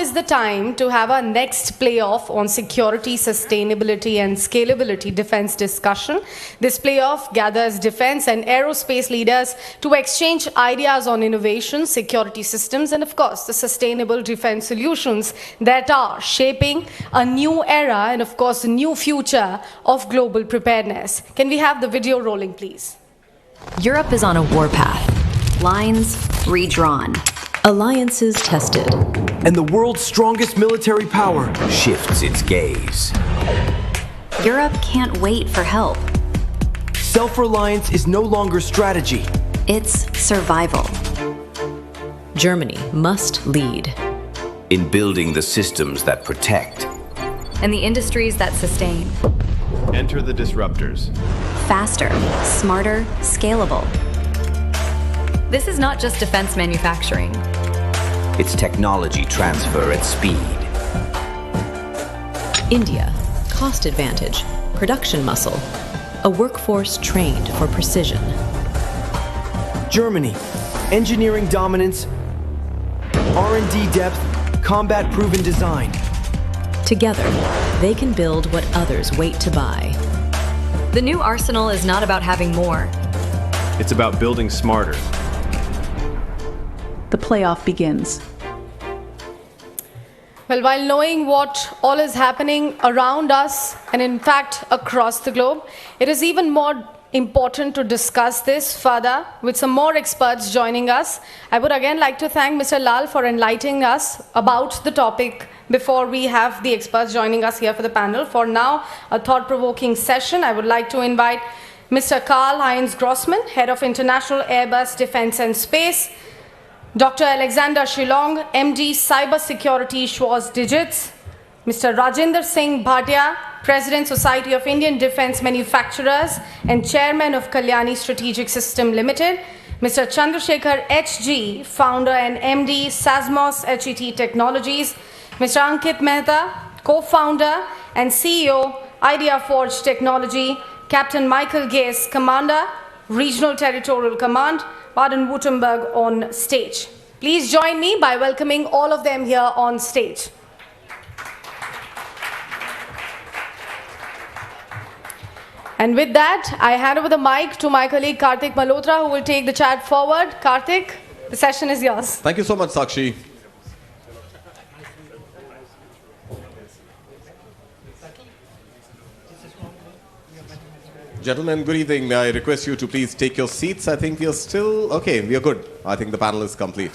is the time to have our next playoff on security, sustainability and scalability defense discussion. This playoff gathers defense and aerospace leaders to exchange ideas on innovation, security systems and of course the sustainable defense solutions that are shaping a new era and of course a new future of global preparedness. Can we have the video rolling, please? Europe is on a warpath. Lines redrawn. Alliances tested. And the world's strongest military power shifts its gaze. Europe can't wait for help. Self-reliance is no longer strategy. It's survival. Germany must lead. In building the systems that protect. And the industries that sustain. Enter the disruptors. Faster, smarter, scalable. This is not just defense manufacturing. It's technology transfer at speed. India, cost advantage, production muscle, a workforce trained for precision. Germany, engineering dominance, R&D depth, combat-proven design. Together, they can build what others wait to buy. The new arsenal is not about having more. It's about building smarter. The playoff begins. Well, while knowing what all is happening around us and in fact across the globe, it is even more important to discuss this further with some more experts joining us. I would again like to thank Mr. Lal for enlightening us about the topic before we have the experts joining us here for the panel. For now, a thought-provoking session. I would like to invite Mr. Karl-Heinz Grossman, Head of International Airbus Defense and Space, Dr. Alexander Shillong, MD Cybersecurity Schwarz Digits, Mr. Rajinder Singh Bhatia, President Society of Indian Defense Manufacturers and Chairman of Kalyani Strategic System Limited, Mr. Chandrasekhar HG, Founder and MD Sasmos HET Technologies, Mr. Ankit Mehta, Co-Founder and CEO IdeaForge Technology, Captain Michael Gase, Commander, Regional Territorial Command, Baden-Württemberg on stage. Please join me by welcoming all of them here on stage. And with that, I hand over the mic to my colleague Karthik Malhotra, who will take the chat forward. Karthik, the session is yours. Thank you so much, Sakshi. Gentlemen, good evening. May I request you to please take your seats? I think we are still... Okay, we are good. I think the panel is complete.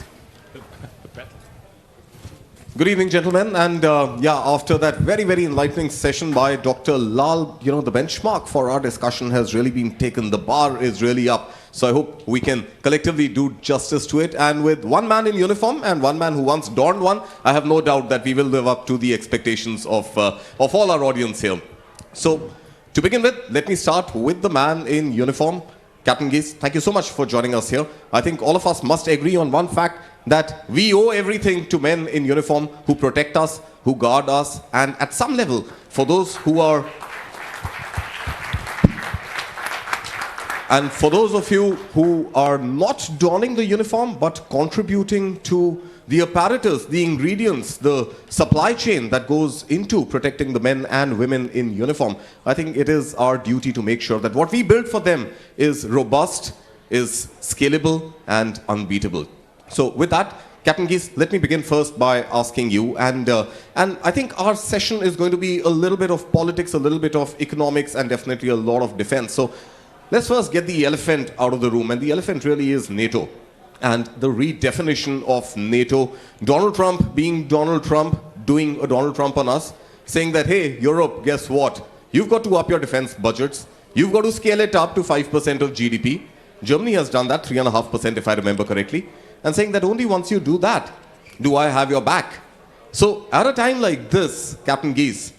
Good evening, gentlemen. And after that very, very enlightening session by Dr. Lal, the benchmark for our discussion has really been taken. The bar is really up. So I hope we can collectively do justice to it. And with one man in uniform and one man who once donned one, I have no doubt that we will live up to the expectations of all our audience here. So, to begin with, let me start with the man in uniform. Captain Gase, thank you so much for joining us here. I think all of us must agree on one fact, that we owe everything to men in uniform who protect us, who guard us, and at some level, for those who are... And for those of you who are not donning the uniform, but contributing to the apparatus, the ingredients, the supply chain that goes into protecting the men and women in uniform, I think it is our duty to make sure that what we build for them is robust, is scalable, and unbeatable. So with that, Captain Gase, let me begin first by asking you, and I think our session is going to be a little bit of politics, a little bit of economics, and definitely a lot of defense. So let's first get the elephant out of the room, and the elephant really is NATO. And the redefinition of NATO, Donald Trump being Donald Trump, doing a Donald Trump on us, saying that, hey, Europe, guess what? You've got to up your defense budgets. You've got to scale it up to 5% of GDP. Germany has done that, 3.5% if I remember correctly. And saying that only once you do that, do I have your back. So at a time like this, Captain Gase,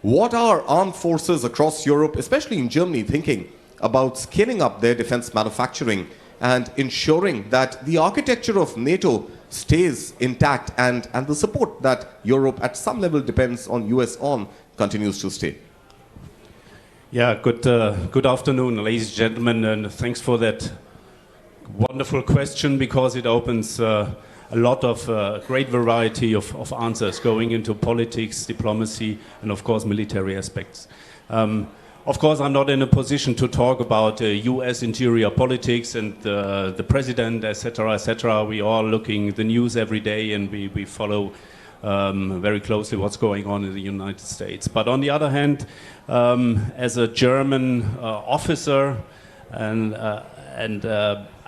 what are armed forces across Europe, especially in Germany, thinking about scaling up their defense manufacturing and ensuring that the architecture of NATO stays intact and the support that Europe at some level depends on US on continues to stay? Yeah, good afternoon, ladies and gentlemen, and thanks for that wonderful question, because it opens a a lot of great variety of answers going into politics, diplomacy, and of course military aspects. Of course, I'm not in a position to talk about U.S. interior politics and the president, etc., etc. We are looking the news every day, and we follow very closely what's going on in the United States. But on the other hand, as a German officer, and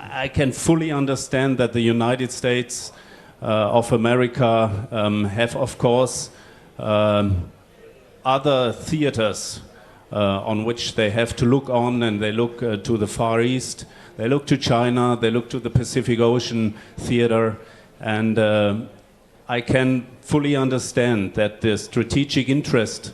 I can fully understand that the United States of America have, of course, other theaters on which they have to look on, and they look to the Far East, they look to China, they look to the Pacific Ocean theater, and I can fully understand that the strategic interest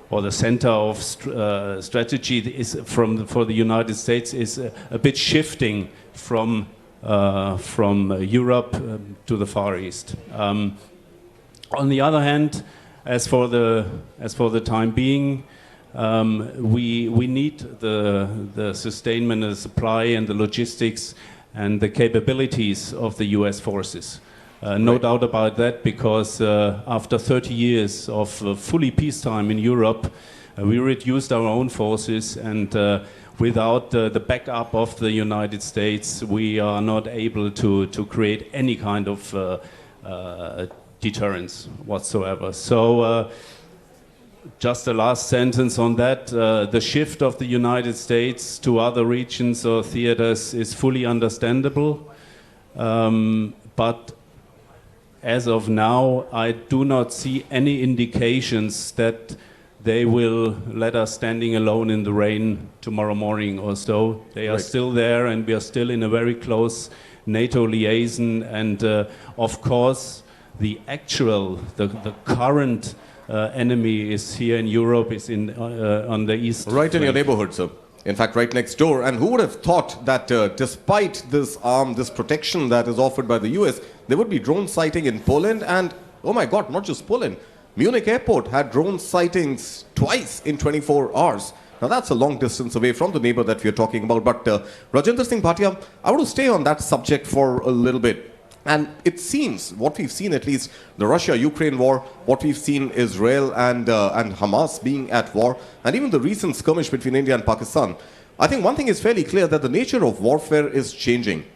or the center of strategy is for the United States is a bit shifting from Europe to the Far East. On the other hand, as for the time being, we need the sustainment and the supply and the logistics and the capabilities of the US forces. No doubt about that, because after 30 years of fully peacetime in Europe, we reduced our own forces, and without the backup of the United States, we are not able to create any kind of deterrence whatsoever. So just the last sentence on that, the shift of the United States to other regions or theaters is fully understandable, but as of now, I do not see any indications that they will let us standing alone in the rain tomorrow morning or so. They are still there, and we are still in a very close NATO liaison, and of course the current enemy is here in Europe, is on the east. Right in your neighborhood, sir. In fact, right next door. And who would have thought that despite this this protection that is offered by the US, there would be drone sighting in Poland, and oh my God, not just Poland. Munich airport had drone sightings twice in 24 hours. Now that's a long distance away from the neighbor that we are talking about. But Rajinder Singh Bhatia, I want to stay on that subject for a little bit. And it seems, what we've seen, at least the Russia-Ukraine war, what we've seen Israel and Hamas being at war, and even the recent skirmish between India and Pakistan, I think one thing is fairly clear, that the nature of warfare is changing.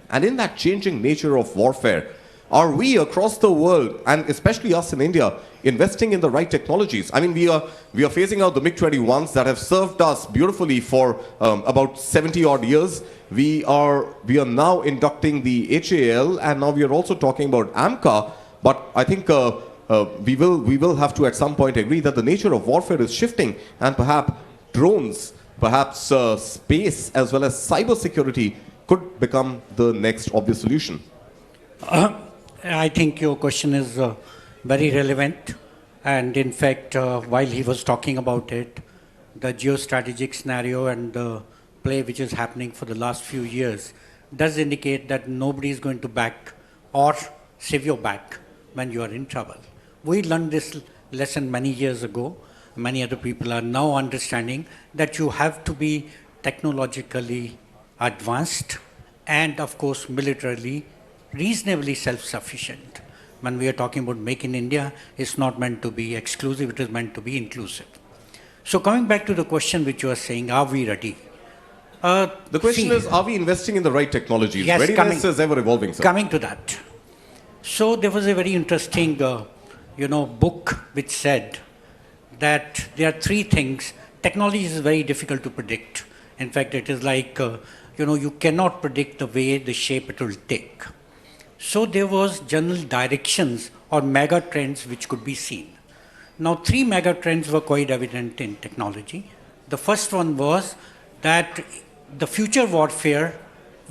And in that changing nature of warfare, are we across the world, and especially us in India, investing in the right technologies? I mean, we are phasing out the MiG-21s that have served us beautifully for about 70 odd years. We are now inducting the HAL, and now we are also talking about AMCA. But I think we will have to at some point agree that the nature of warfare is shifting, and perhaps drones, perhaps space as well as cyber security could become the next obvious solution. I think your question is very relevant, and in fact, while he was talking about it, the geostrategic scenario and the play which is happening for the last few years does indicate that nobody is going to back or save your back when you are in trouble. We learned this lesson many years ago. Many other people are now understanding that you have to be technologically advanced and, of course, militarily reasonably self-sufficient. When we are talking about Make in India, it's not meant to be exclusive, it is meant to be inclusive. So coming back to the question which you are saying, are we ready? The question is, are we investing in the right technologies? Yes, Readiness is ever evolving, sir. Coming to that. So there was a very interesting book which said that there are three things. Technology is very difficult to predict. In fact, it is like, you cannot predict the way, the shape it will take. So there was general directions or mega trends which could be seen. Now, three mega trends were quite evident in technology. The first one was that the future warfare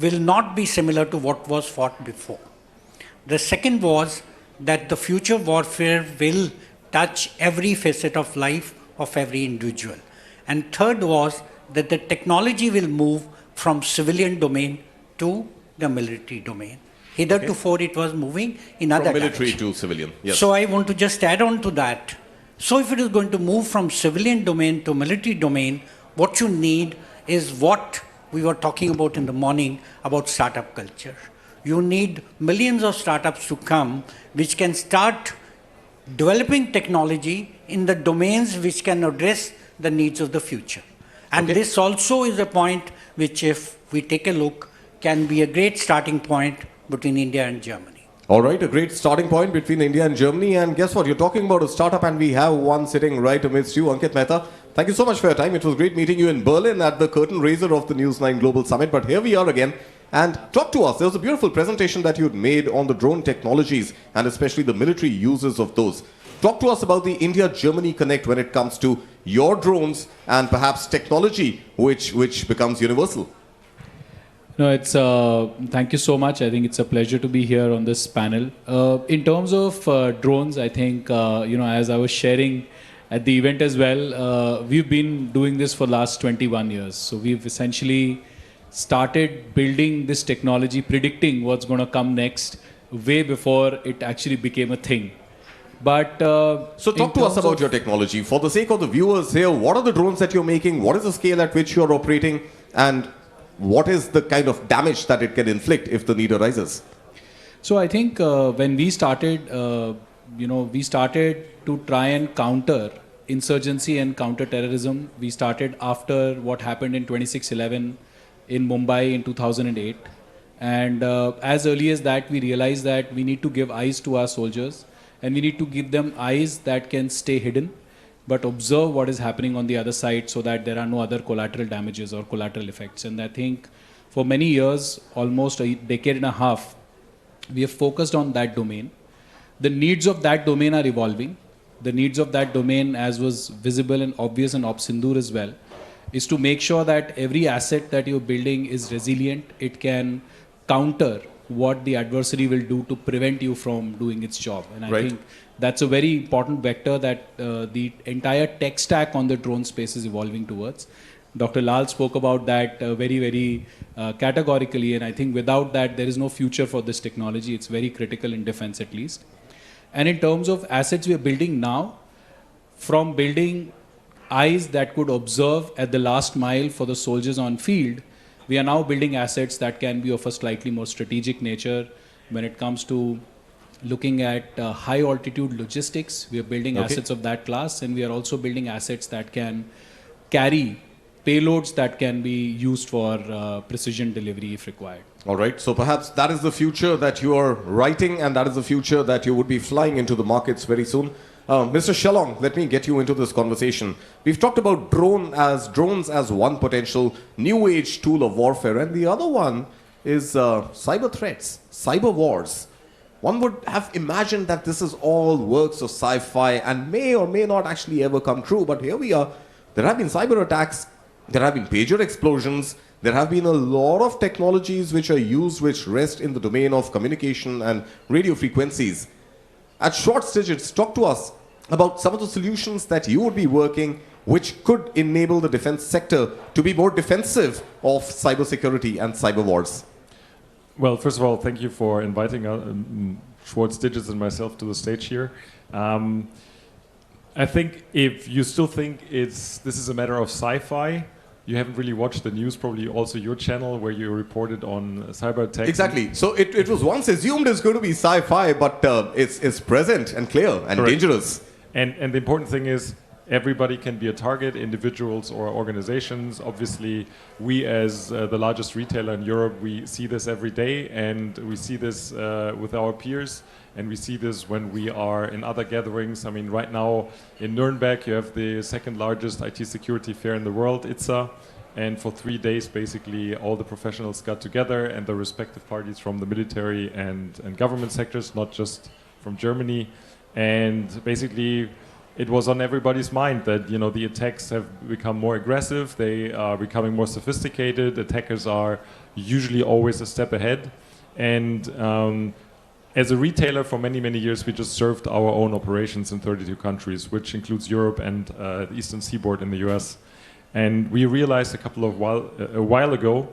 will not be similar to what was fought before. The second was that the future warfare will touch every facet of life of every individual. And third was that the technology will move from civilian domain to the military domain. Hitherto it was moving in other directions. From military to civilian, yes. So I want to just add on to that. So if it is going to move from civilian domain to military domain, what you need is what we were talking about in the morning about startup culture. you need millions of startups to come which can start developing technology in the domains which can address the needs of the future. And this also is a point which, if we take a look, can be a great starting point between India and Germany. All right, a great starting point between India and Germany. And guess what? You're talking about a startup, and we have one sitting right amidst you, Ankit Mehta. Thank you so much for your time. It was great meeting you in Berlin at the curtain raiser of the News9 Global Summit. But here we are again. And talk to us. There was a beautiful presentation that you'd made on the drone technologies and especially the military uses of those. Talk to us about the India-Germany connect when it comes to your drones and perhaps technology which becomes universal. No, it's thank you so much. I think it's a pleasure to be here on this panel. In terms of drones, I think as I was sharing at the event as well, we've been doing this for the last 21 years. So we've essentially started building this technology, predicting what's going to come next, way before it actually became a thing. But so talk to us about your technology. For the sake of the viewers here, what are the drones that you're making? What is the scale at which you're operating? And what is the kind of damage that it can inflict if the need arises? So I think when we started, we started to try and counter insurgency and counter-terrorism. We started after what happened in 26/11 in Mumbai in 2008. And as early as that, we realized that we need to give eyes to our soldiers, and we need to give them eyes that can stay hidden, but observe what is happening on the other side so that there are no other collateral damages or collateral effects. And I think for many years, almost a decade and a half, we have focused on that domain. The needs of that domain are evolving. The needs of that domain, as was visible and obvious in Op Sindoor as well, is to make sure that every asset that you're building is resilient. It can counter what the adversary will do to prevent you from doing its job. And I think that's a very important vector that the entire tech stack on the drone space is evolving towards. Dr. Lal spoke about that very, very categorically, and I think without that, there is no future for this technology. It's very critical in defense at least. And in terms of assets we are building now, from building eyes that could observe at the last mile for the soldiers on field, we are now building assets that can be of a slightly more strategic nature when it comes to looking at high altitude logistics. We are building assets of that class, and we are also building assets that can carry payloads that can be used for precision delivery if required. All right, so perhaps that is the future that you are writing, and that is the future that you would be flying into the markets very soon. Mr. Shalong, let me get you into this conversation. We've talked about drones as one potential new age tool of warfare, and the other one is cyber threats, cyber wars. One would have imagined that this is all works of sci-fi and may or may not actually ever come true, but here we are. There have been cyber attacks, there have been pager explosions, there have been a lot of technologies which are used which rest in the domain of communication and radio frequencies. At short digits, talk to us about some of the solutions that you would be working which could enable the defense sector to be more defensive of cybersecurity and cyber wars. Well, first of all, thank you for inviting Schwartz Digits and myself to the stage here. I think if you still think this is a matter of sci-fi, you haven't really watched the news, probably also your channel where you reported on cyber attacks. Exactly. So it was once assumed it's going to be sci-fi, but it's present and clear and dangerous. And the important thing is everybody can be a target, individuals or organizations. Obviously, we as the largest retailer in Europe, we see this every day, and we see this with our peers, and we see this when we are in other gatherings. I mean, right now in Nuremberg, you have the second largest IT security fair in the world, ITSA, and for 3 days, basically, all the professionals got together and the respective parties from the military and government sectors, not just from Germany, and basically, it was on everybody's mind that the attacks have become more aggressive. They are becoming more sophisticated. Attackers are usually always a step ahead. And as a retailer for many, many years, we just served our own operations in 32 countries, which includes Europe and the Eastern Seaboard in the US. And we realized a while ago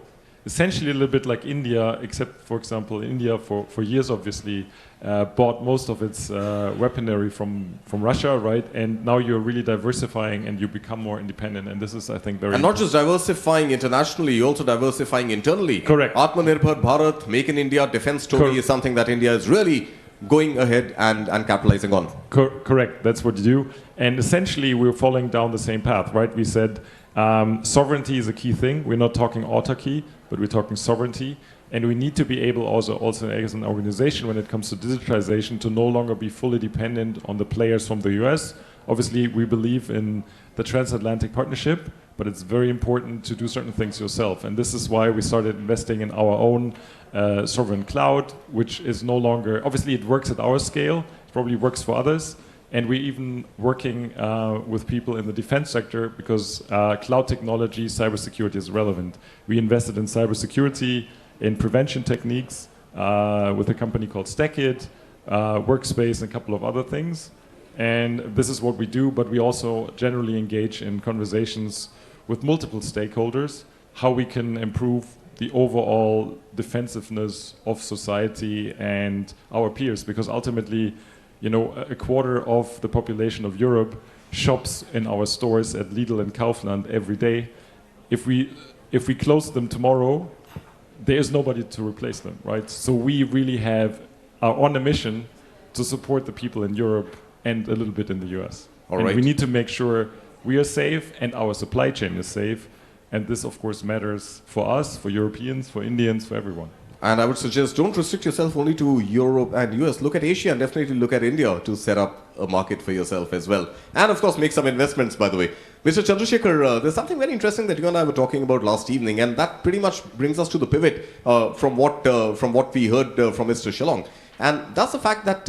essentially a little bit like India, except, for example, India for years obviously bought most of its weaponry from Russia, right? And now you're really diversifying and you become more independent. And this is, I think, very And not just diversifying internationally, you're also diversifying internally. Correct. Atmanirbhar Bharat, Make in India, defense story is something that India is really going ahead and capitalizing on. Correct, that's what you do. And essentially, we're following down the same path, right? We said sovereignty is a key thing. We're not talking autarky, but we're talking sovereignty. And we need to be able also as an organization, when it comes to digitalization, to no longer be fully dependent on the players from the US. Obviously, we believe in the transatlantic partnership, but it's very important to do certain things yourself. And this is why we started investing in our own sovereign cloud, which is no longer, obviously it works at our scale, it probably works for others. And we're even working with people in the defense sector because cloud technology, cybersecurity is relevant. We invested in cybersecurity, in prevention techniques with a company called StackIt, Workspace, and a couple of other things. And this is what we do, but we also generally engage in conversations with multiple stakeholders, how we can improve the overall defensiveness of society and our peers, because ultimately, you know, a quarter of the population of Europe shops in our stores at Lidl and Kaufland every day. If we close them tomorrow, there is nobody to replace them, right? So we really are on a mission to support the people in Europe and a little bit in the US. All and right. we need to make sure we are safe and our supply chain is safe. And this, of course, matters for us, for Europeans, for Indians, for everyone. And I would suggest don't restrict yourself only to Europe and US. Look at Asia and definitely look at India to set up a market for yourself as well. And of course, make some investments, by the way. Mr. Chandrasekhar, there's something very interesting that you and I were talking about last evening, and that pretty much brings us to the pivot from what we heard from Mr. Shillong. And that's the fact that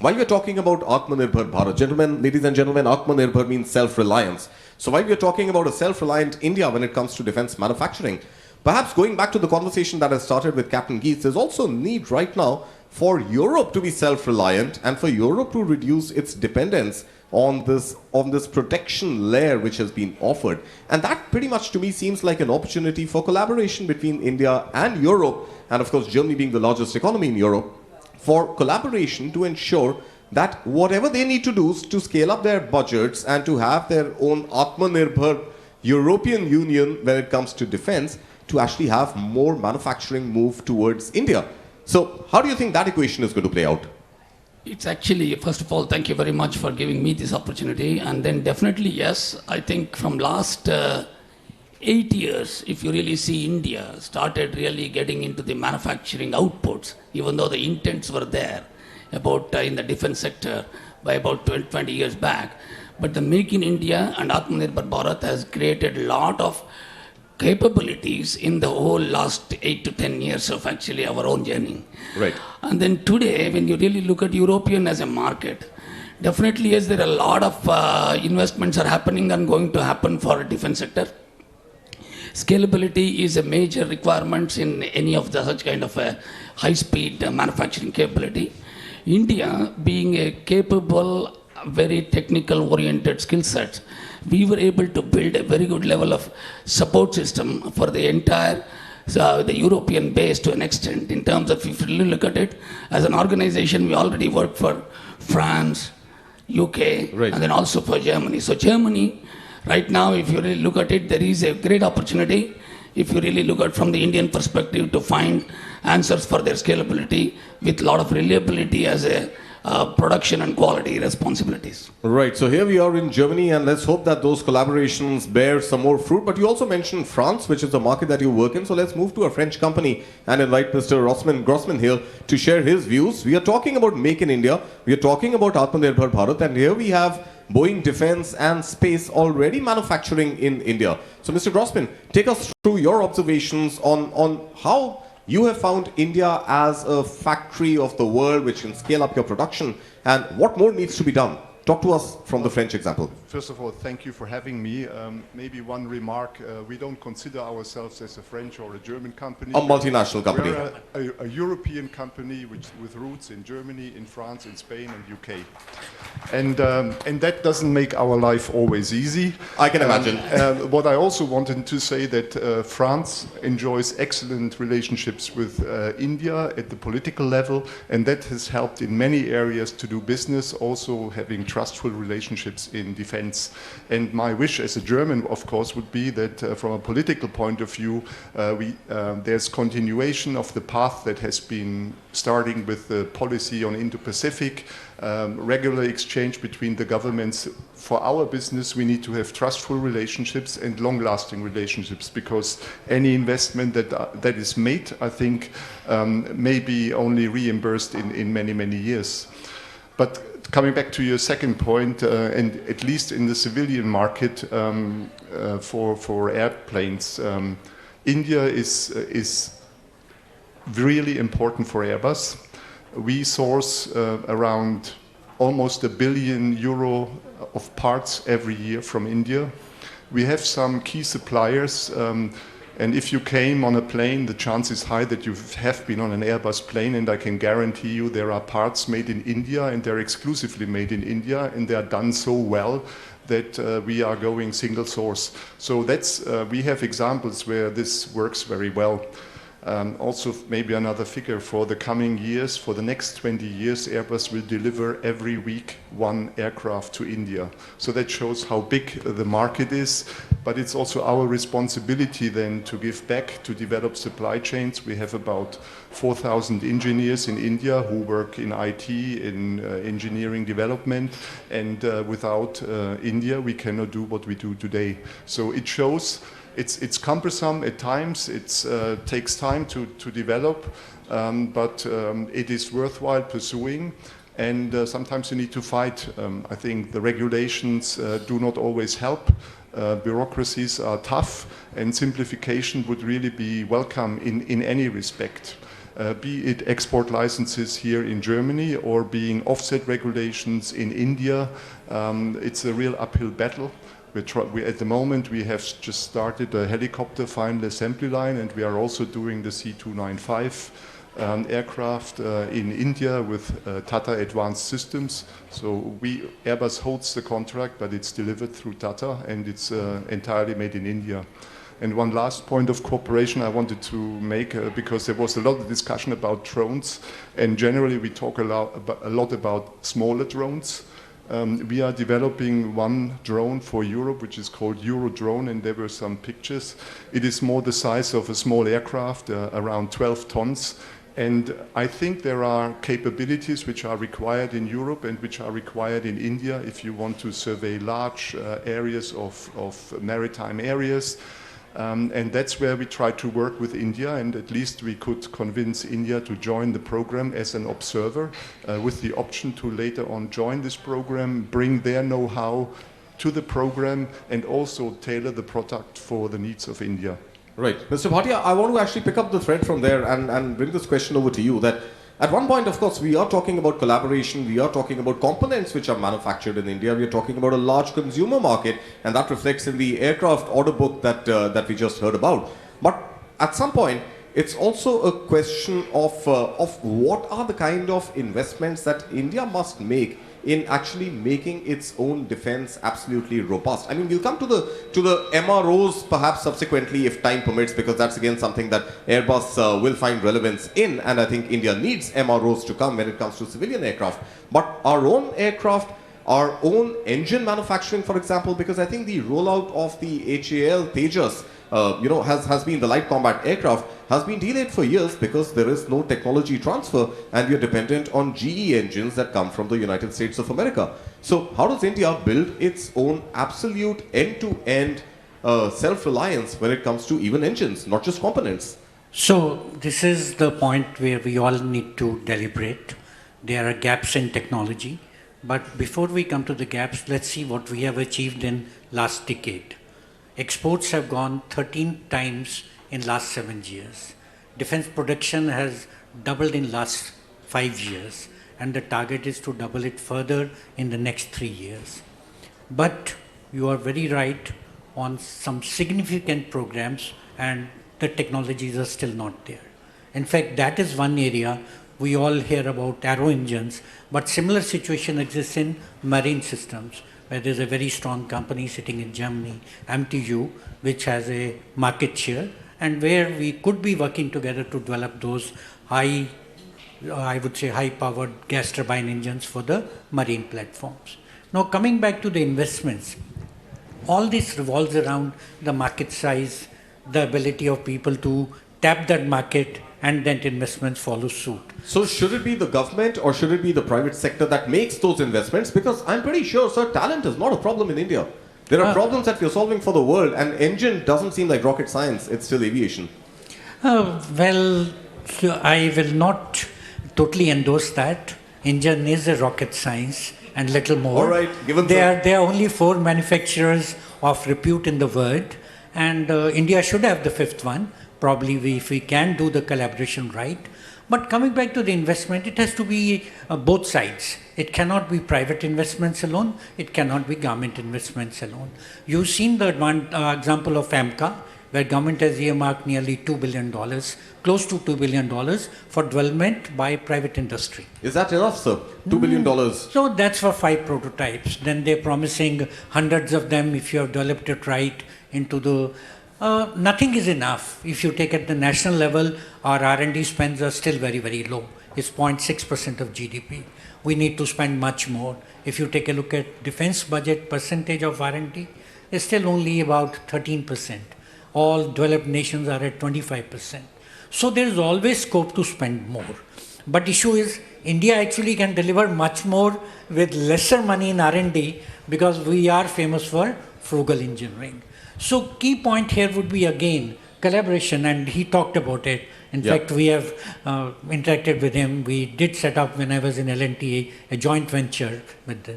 while we're talking about Atmanirbhar Bharat, gentlemen, ladies and gentlemen, Atmanirbhar means self-reliance. So while we're talking about a self-reliant India when it comes to defense manufacturing, perhaps going back to the conversation that I started with Captain Geets, there's also a need right now for Europe to be self-reliant and for Europe to reduce its dependence on this protection layer which has been offered. And that pretty much to me seems like an opportunity for collaboration between India and Europe, and of course Germany being the largest economy in Europe, for collaboration to ensure that whatever they need to do to scale up their budgets and to have their own Atmanirbhar European Union when it comes to defense, to actually have more manufacturing move towards India. So how do you think that equation is going to play out? It's actually, first of all, thank you very much for giving me this opportunity. And then definitely, yes, I think from last 8 years, if you really see India started really getting into the manufacturing outputs, even though the intents were there about in the defense sector by about 20 years back. But the Make in India and Atmanirbhar Bharat has created a lot of capabilities in the whole last 8 to 10 years of actually our own journey. Right. And then today, when you really look at European as a market, definitely yes, there are a lot of investments are happening and going to happen for defense sector. Scalability is a major requirement in any of the such kind of a high-speed manufacturing capability. India being a capable, very technical-oriented skill set, we were able to build a very good level of support system for the entire the European base to an extent. In terms of, if you look at it, as an organization, we already work for France, UK, right, and then also for Germany. So Germany, right now, if you really look at it, there is a great opportunity, if you really look at from the Indian perspective, to find answers for their scalability with a lot of reliability as a production and quality responsibilities. Right, so here we are in Germany, and let's hope that those collaborations bear some more fruit. But you also mentioned France, which is the market that you work in. So let's move to a French company and invite Mr. Grossman here to share his views. We are talking about Make in India. We are talking about Atmanirbhar Bharat, and here we have Boeing Defense and Space already manufacturing in India. So Mr. Grossman, take us through your observations on how you have found India as a factory of the world which can scale up your production, and what more needs to be done. Talk to us from the French example. First of all, thank you for having me. Maybe one remark, we don't consider ourselves as a French or a German company. A multinational company. We're a European company with roots in Germany, in France, in Spain and UK. And that doesn't make our life always easy. I can imagine. What I also wanted to say that France enjoys excellent relationships with India at the political level, and that has helped in many areas to do business, also having trustful relationships in defense. And my wish as a German, of course, would be that from a political point of view, there's continuation of the path that has been starting with the policy on Indo-Pacific, regular exchange between the governments. For our business, we need to have trustful relationships and long-lasting relationships, because any investment that is made, I think, may be only reimbursed in many, many years. But coming back to your second point, and at least in the civilian market for airplanes, India is really important for Airbus. We source around almost €1 billion of parts every year from India. We have some key suppliers, and if you came on a plane, the chance is high that you have been on an Airbus plane, and I can guarantee you there are parts made in India, and they're exclusively made in India, and they are done so well that we are going single source. So that's we have examples where this works very well. Also, maybe another figure for the coming years, for the next 20 years, Airbus will deliver every week one aircraft to India. So that shows how big the market is, but it's also our responsibility then to give back, to develop supply chains. We have about 4,000 engineers in India who work in IT, in engineering development, and without India, we cannot do what we do today. So it shows it's cumbersome at times, it takes time to develop, but it is worthwhile pursuing, and sometimes you need to fight. I think the regulations do not always help. Bureaucracies are tough, and simplification would really be welcome in any respect. Be it export licenses here in Germany or being offset regulations in India, it's a real uphill battle. At the moment, we have just started a helicopter final assembly line, and we are also doing the C295 aircraft in India with Tata Advanced Systems. So Airbus holds the contract, but it's delivered through Tata, and it's entirely made in India. And one last point of cooperation I wanted to make, because there was a lot of discussion about drones, and generally we talk a lot about smaller drones. We are developing one drone for Europe, which is called Eurodrone, and there were some pictures. It is more the size of a small aircraft, around 12 tons. And I think there are capabilities which are required in Europe and which are required in India if you want to survey large areas of maritime areas. And that's where we try to work with India, and at least we could convince India to join the program as an observer, with the option to later on join this program, bring their know-how to the program, and also tailor the product for the needs of India. Right. Mr. Bhatia, I want to actually pick up the thread from there and bring this question over to you. That at one point, of course, we are talking about collaboration, we are talking about components which are manufactured in India, we are talking about a large consumer market, and that reflects in the aircraft order book that we just heard about. But at some point, it's also a question of what are the kind of investments that India must make in actually making its own defense absolutely robust. I mean, we'll come to the MROs perhaps subsequently if time permits, because that's again something that Airbus will find relevance in, and I think India needs MROs to come when it comes to civilian aircraft. But our own aircraft, our own engine manufacturing, for example, because I think the rollout of the HAL Tejas, has been the light combat aircraft, has been delayed for years because there is no technology transfer, and we are dependent on GE engines that come from the United States of America. So how does India build its own absolute end-to-end self-reliance when it comes to even engines, not just components? So this is the point where we all need to deliberate. There are gaps in technology, but before we come to the gaps, let's see what we have achieved in last decade. Exports have gone 13 times in last 7 years. Defense production has doubled in last 5 years, and the target is to double it further in the next 3 years. But you are very right on some significant programs, and the technologies are still not there. In fact, that is one area we all hear about aero engines, but similar situation exists in marine systems, where there's a very strong company sitting in Germany, MTU, which has a market share, and where we could be working together to develop those high-powered gas turbine engines for the marine platforms. Now, coming back to the investments, all this revolves around the market size, the ability of people to tap that market, and then investments follow suit. So should it be the government or should it be the private sector that makes those investments? Because I'm pretty sure, sir, talent is not a problem in India. There are problems that we're solving for the world, and engine doesn't seem like rocket science. It's still aviation. Well, I will not totally endorse that. Engine is a rocket science and little more. All right, there are only 4 manufacturers of repute in the world, and India should have the 5th one. Probably if we can do the collaboration right. But coming back to the investment, it has to be both sides. It cannot be private investments alone. It cannot be government investments alone. You've seen the example of AMCA, where government has earmarked nearly $2 billion, close to $2 billion for development by private industry. Is that enough, sir? $2 billion? So that's for 5 prototypes. Then they're promising hundreds of them if you have developed it right into the... nothing is enough. If you take at the national level, our R&D spends are still very, very low. It's 0.6% of GDP. We need to spend much more. If you take a look at defense budget percentage of R&D, it's still only about 13%. All developed nations are at 25%. So there is always scope to spend more. But issue is, India actually can deliver much more with lesser money in R&D because we are famous for frugal engineering. So key point here would be again collaboration, and he talked about it. In fact, we have interacted with him. We did set up, when I was in L&T, a joint venture with the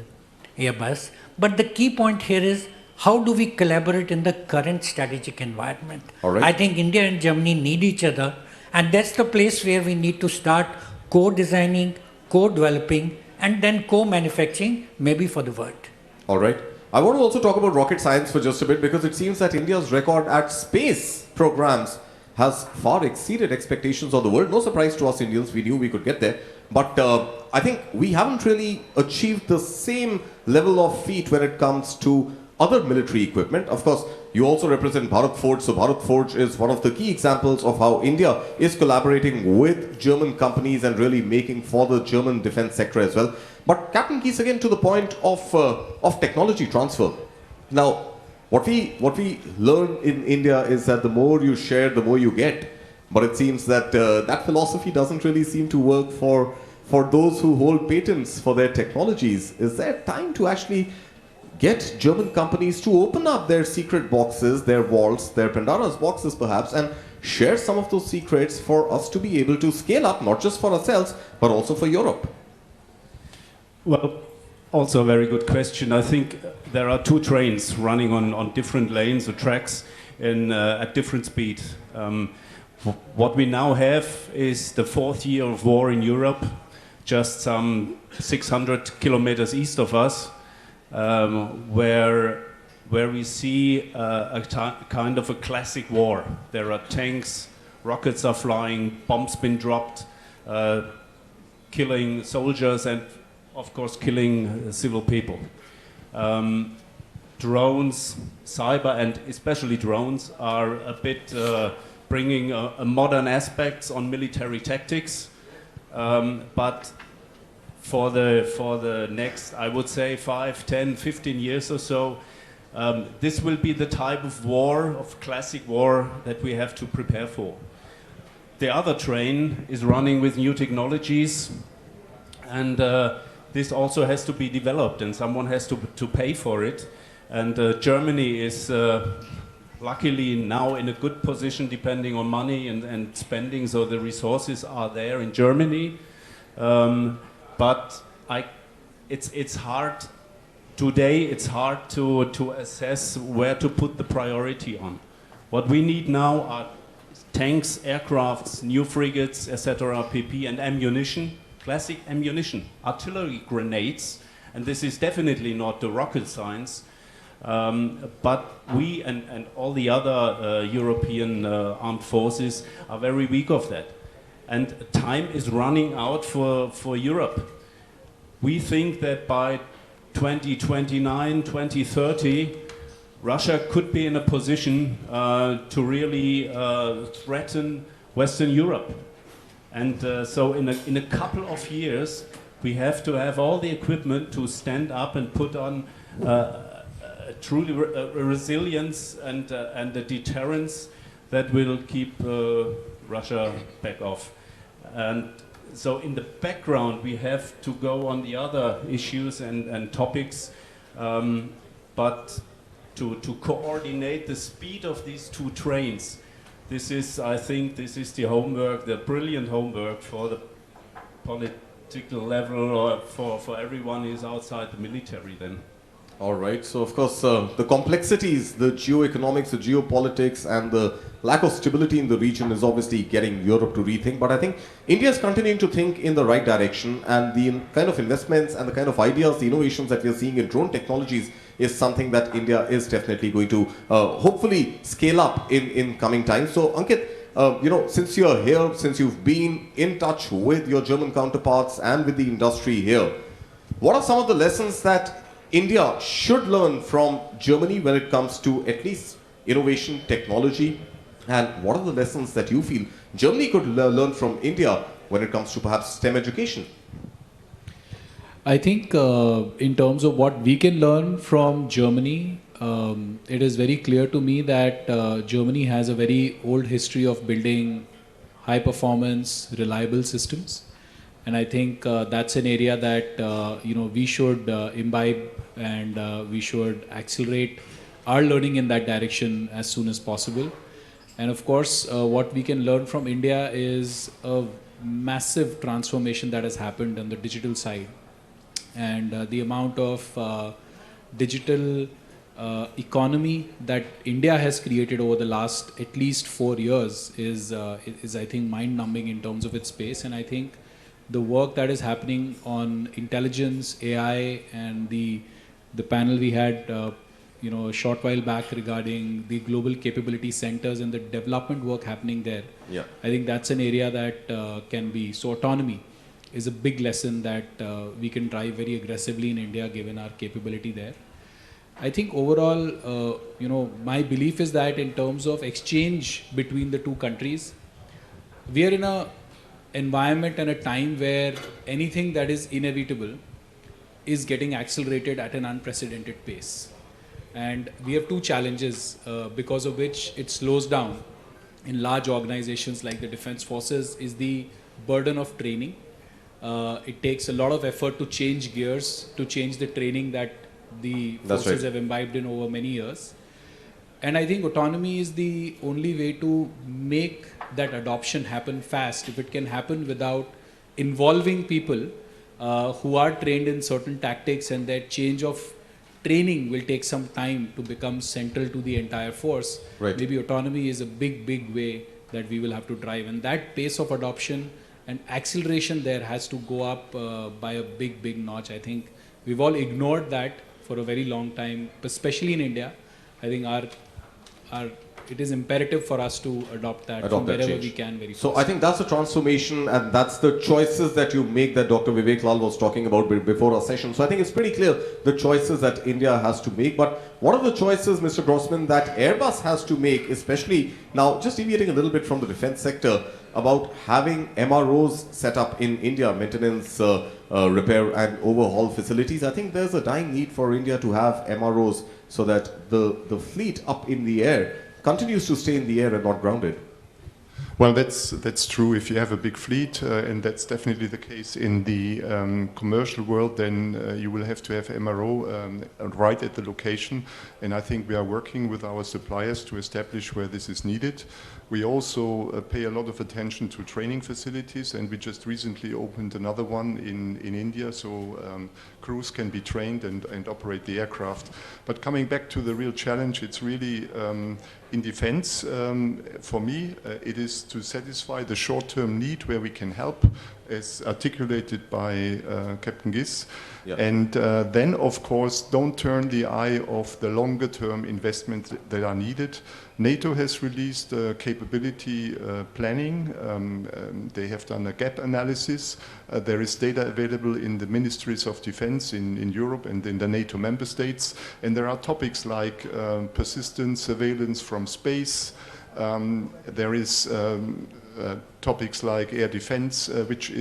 Airbus. But the key point here is, how do we collaborate in the current strategic environment? I think India and Germany need each other, and that's the place where we need to start co-designing, co-developing, and then co-manufacturing, maybe for the world. All right. I want to also talk about rocket science for just a bit, because it seems that India's record at space programs has far exceeded expectations of the world. No surprise to us Indians, we knew we could get there. But I think we haven't really achieved the same level of feat when it comes to other military equipment. Of course, you also represent Bharat Forge, so Bharat Forge is one of the key examples of how India is collaborating with German companies and really making for the German defense sector as well. But Captain Keys, again to the point of technology transfer. Now, what we learn in India is that the more you share, the more you get. But it seems that that philosophy doesn't really seem to work for those who hold patents for their technologies. Is there time to actually get German companies to open up their secret boxes, their vaults, their Pandora's boxes perhaps, and share some of those secrets for us to be able to scale up, not just for ourselves, but also for Europe? Well, also a very good question. I think there are 2 trains running on different lanes or tracks at different speed. What we now have is the 4th year of war in Europe, just some 600 kilometers east of us, where we see kind of a classic war. There are tanks, rockets are flying, bombs been dropped, killing soldiers and of course killing civil people. Drones, cyber and especially drones are a bit bringing a modern aspects on military tactics, but for the next, I would say 5, 10, 15 years or so, this will be the type of war, of classic war, that we have to prepare for. The other train is running with new technologies, and this also has to be developed, and someone has to pay for it. And Germany is luckily now in a good position, depending on money and spending, so the resources are there in Germany. But it's hard today. It's hard to assess where to put the priority on. What we need now are tanks, aircrafts, new frigates, etc., PP, and ammunition, classic ammunition, artillery grenades, and this is definitely not the rocket science. But we and all the other European armed forces are very weak of that. and time is running out for Europe. We think that by 2029, 2030, Russia could be in a position to really threaten Western Europe. And so in a couple of years, we have to have all the equipment to stand up and put on truly resilience and a deterrence that will keep Russia back off. And so in the background, we have to go on the other issues and topics, but to coordinate the speed of these two trains, I think this is the homework, the brilliant homework for the political level or for everyone who is outside the military then. All right. So, of course, the complexities, the geoeconomics, the geopolitics, and the lack of stability in the region is obviously getting Europe to rethink. But I think India is continuing to think in the right direction, and the kind of investments and the kind of ideas, the innovations that we are seeing in drone technologies is something that India is definitely going to hopefully scale up in coming times. So, Ankit, since you're here, since you've been in touch with your German counterparts and with the industry here, what are some of the lessons that India should learn from Germany when it comes to at least innovation, technology, and what are the lessons that you feel Germany could learn from India when it comes to perhaps STEM education? I think in terms of what we can learn from Germany, it is very clear to me that Germany has a very old history of building high performance, reliable systems. And I think that's an area that we should imbibe, and we should accelerate our learning in that direction as soon as possible. And of course, what we can learn from India is a massive transformation that has happened on the digital side. And the amount of digital economy that India has created over the last at least 4 years is I think mind-numbing in terms of its pace. And I think the work that is happening on intelligence, AI, and the panel we had a short while back regarding the global capability centers and the development work happening there. Yeah. I think that's an area that can be, so autonomy is a big lesson that we can drive very aggressively in India given our capability there. I think overall, my belief is that in terms of exchange between the two countries, we are in a environment and a time where anything that is inevitable is getting accelerated at an unprecedented pace. And we have two challenges because of which it slows down in large organizations like the defense forces is the burden of training. It takes a lot of effort to change gears, to change the training that the forces have imbibed in over many years. And I think autonomy is the only way to make that adoption happen fast. If it can happen without involving people who are trained in certain tactics, and that change of training will take some time to become central to the entire force. Right. Maybe autonomy is a big way that we will have to drive. And that pace of adoption and acceleration there has to go up by a big notch. I think we've all ignored that for a very long time, especially in India. I think it is imperative for us to adopt that from wherever we can very fast. So I think that's a transformation, and that's the choices that you make that Dr. Vivek Lal was talking about before our session. So I think it's pretty clear the choices that India has to make. But what are the choices, Mr. Grossman, that Airbus has to make, especially now, just deviating a little bit from the defense sector, about having MROs set up in India, maintenance, repair and overhaul facilities? I think there's a dying need for India to have MROs so that the fleet up in the air continues to stay in the air and not grounded. Well, that's true. If you have a big fleet, and that's definitely the case in the commercial world, then you will have to have MRO right at the location. And I think we are working with our suppliers to establish where this is needed. We also pay a lot of attention to training facilities, and we just recently opened another one in India, so crews can be trained and operate the aircraft. But coming back to the real challenge, it's really in defense, for me, it is to satisfy the short-term need where we can help, as articulated by Captain Giss. Yeah. And then, of course, don't turn the eye of the longer-term investments that are needed. NATO has released capability planning. They have done a gap analysis. There is data available in the ministries of defense in Europe and in the NATO member states. And there are topics like persistent surveillance from space. There is topics like air defense, which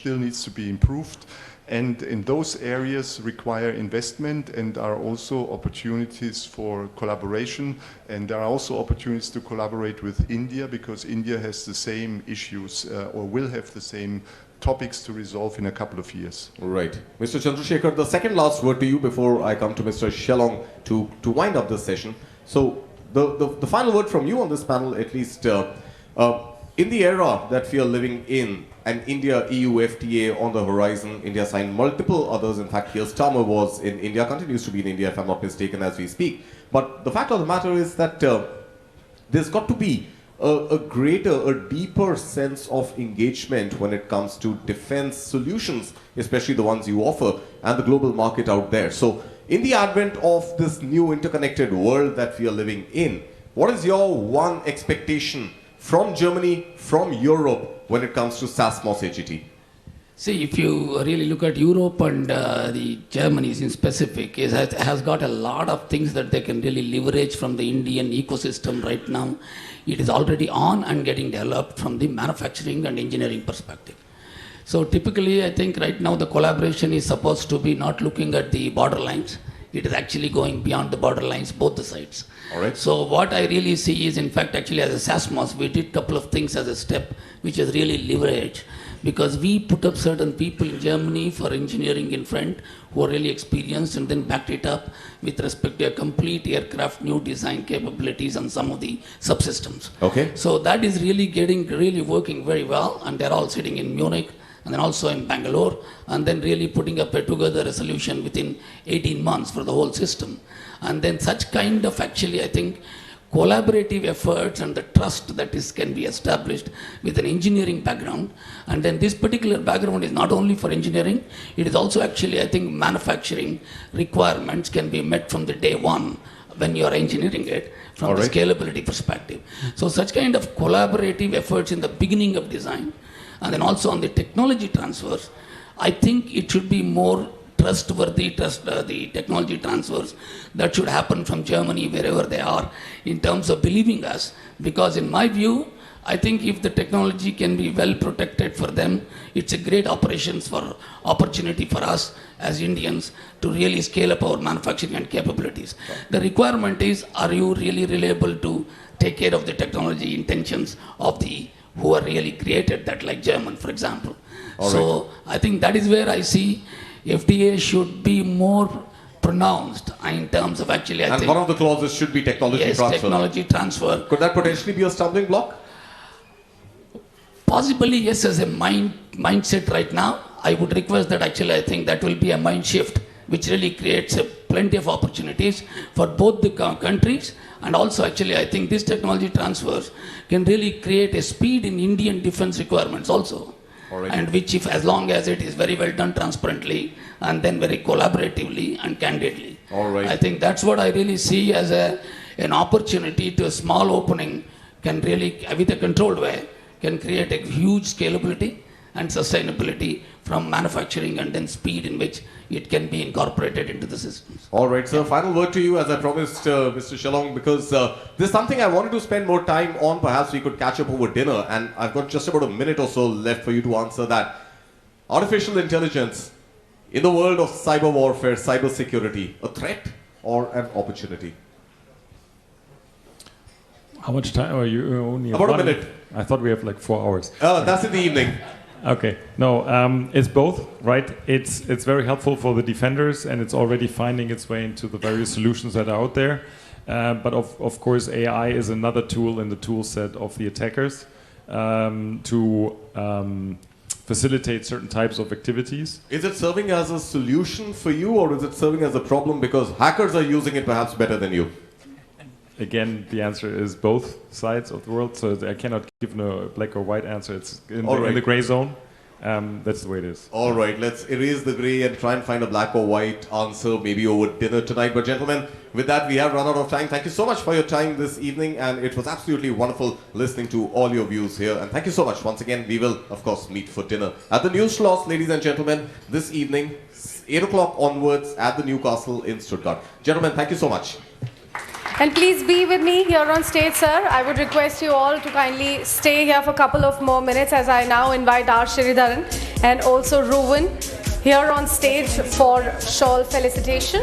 still needs to be improved. And in those areas require investment and are also opportunities for collaboration. And there are also opportunities to collaborate with India, because India has the same issues or will have the same topics to resolve in a couple of years. Right. Mr. Chandrasekhar, the second last word to you before I come to Mr. Shelong to wind up this session. So the final word from you on this panel, at least, in the era that we are living in, and India-EU FTA on the horizon, India signed multiple others. In fact, Keir Starmer was in India, continues to be in India, if I'm not mistaken, as we speak. But the fact of the matter is that there's got to be a greater, a deeper sense of engagement when it comes to defense solutions, especially the ones you offer, and the global market out there. So, in the advent of this new interconnected world that we are living in, what is your one expectation from Germany, from Europe, when it comes to SASMOS AGT? See, if you really look at Europe and the Germany's in specific, it has got a lot of things that they can really leverage from the Indian ecosystem right now. It is already on and getting developed from the manufacturing and engineering perspective. So typically, I think right now the collaboration is supposed to be not looking at the border lines. It is actually going beyond the border lines, both the sides. All right. So what I really see is, in fact, actually as a SASMOS, we did a couple of things as a step, which is really leverage. Because we put up certain people in Germany for engineering in front who are really experienced, and then backed it up with respect to a complete aircraft new design capabilities and some of the subsystems. Okay. So that is really working very well, and they're all sitting in Munich and then also in Bangalore, and then really putting up together a solution within 18 months for the whole system. And then such kind of actually, I think, collaborative efforts and the trust that can be established with an engineering background. And then this particular background is not only for engineering, it is also actually, I think, manufacturing requirements can be met from the day one when you are engineering it from the scalability perspective. So such kind of collaborative efforts in the beginning of design, and then also on the technology transfers, I think it should be more trustworthy, the technology transfers that should happen from Germany, wherever they are, in terms of believing us. Because in my view, I think if the technology can be well protected for them, it's a great opportunity for us as Indians to really scale up our manufacturing and capabilities. The requirement is, are you really able to take care of the technology intentions of the who are really created that, like German, for example. So I think that is where I see FDA should be more pronounced in terms of actually, I think, one of the clauses should be technology transfer. Yes, technology transfer. Could that potentially be a stumbling block? Possibly, yes, as a mindset right now. I would request that actually, I think that will be a mind shift, which really creates plenty of opportunities for both the countries. And also, actually, I think these technology transfers can really create a speed in Indian defense requirements also. And which, if as long as it is very well done transparently and then very collaboratively and candidly. I think that's what I really see as an opportunity to a small opening can really, with a controlled way, can create a huge scalability and sustainability from manufacturing and then speed in which it can be incorporated into the systems. All right, so final word to you, as I promised, Mr. Shelong, because there's something I wanted to spend more time on. Perhaps we could catch up over dinner, and I've got just about a minute or so left for you to answer that. Artificial intelligence in the world of cyber warfare, cyber security, a threat or an opportunity? How much time are you only? About a minute. I thought we have like 4 hours. That's in the evening. Okay, no, it's both, right? It's very helpful for the defenders, and it's already finding its way into the various solutions that are out there. But of course, AI is another tool in the tool set of the attackers to facilitate certain types of activities. Is it serving as a solution for you, or is it serving as a problem because hackers are using it perhaps better than you? again, the answer is both sides of the world. So I cannot give no black or white answer. It's in the gray zone. That's the way it is. All right, let's erase the grey and try and find a black or white answer, maybe over dinner tonight. But gentlemen, with that, we have run out of time. Thank you so much for your time this evening, and it was absolutely wonderful listening to all your views here. And thank you so much. Once again, we will, of course, meet for dinner at the News Schloss, ladies and gentlemen, this evening, 8 o'clock onwards at the Newcastle in Stuttgart. Gentlemen, thank you so much. And please be with me here on stage, sir. I would request you all to kindly stay here for a couple of more minutes as I now invite R. Sridharan and also Ruven here on stage for shawl felicitation.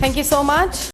Thank you so much.